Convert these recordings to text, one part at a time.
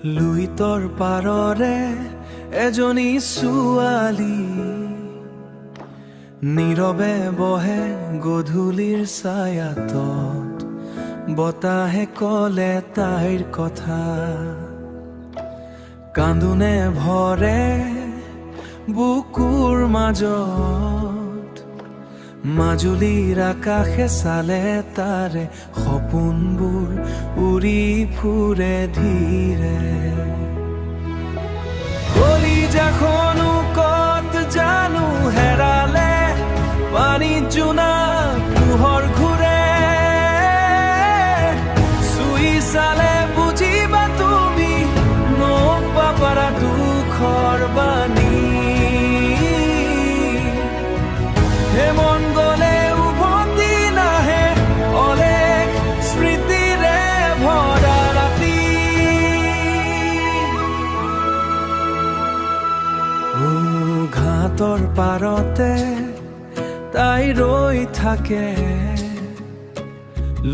লুইতৰ পাৰৰে এজনী ছোৱালী নীৰৱে বহে গধূলিৰ ছায়াতত, বতাহে কলে তাইৰ কথা। কান্দোনে ভৰে বুকুৰ মাজত, মাজুলীৰ আকাশে চালে তাৰে সপোনবোৰ উৰি ফুৰে ধীৰে। কলিজাখনো কত জানো হেৰালে, পানীত জোনাক পোহৰ ঘূৰে। চুই চালে বুজিবা তুমি নৌবা পাৰা দুখৰ বাণী। হেমন গলে উভতি নাহে অলেখ স্মৃতিৰে ভৰা ৰাতি। ঘাটৰ পাৰতে তাই ৰৈ থাকে,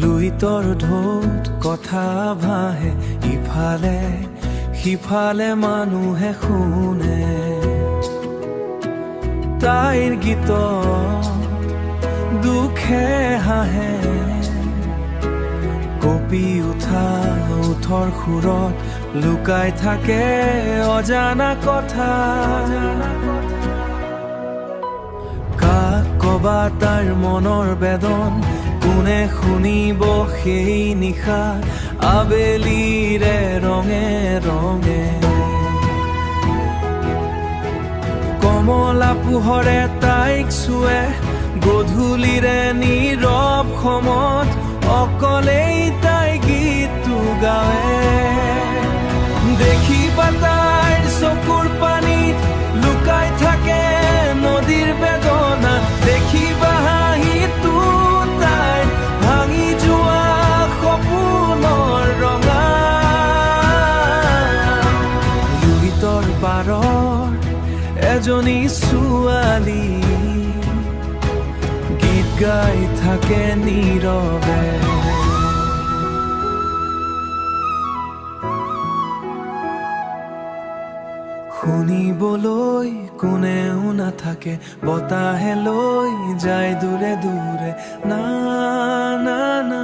লুইতৰ ঢৌত কথা ভাহে ইফালে সিফালে মানুহে শুনে। তাইৰ গীতত দুখে হাঁহে, কঁপি উঠা ওঠৰ সুৰত লুকাই থাকে অজানা কথা। কাক কবা তাইৰ মনৰ বেদন, কোনে শুনিব সেই নিশা আবেলিৰে ৰঙে ৰঙে। কমলা পোহৰে তাইক চুৱে গধূলিৰে নীৰৱ সমত, অকলেই তাই গীতটো গাৱে। দেখিবা তাইৰ চকুৰ পানীত লুকাই থাকে নদীৰ বেদনা, দেখিবা হাঁহিটো তাইৰ ভাঙি যোৱা সপোনৰ ৰঙা। লুইতৰ পাৰৰ এজনী ছোৱালী গীত গাই থাকে নীৰৱে। শুনিবলৈ কোনেও নাথাকে, বতাহে লৈ যায় দূৰে দূৰে। না না না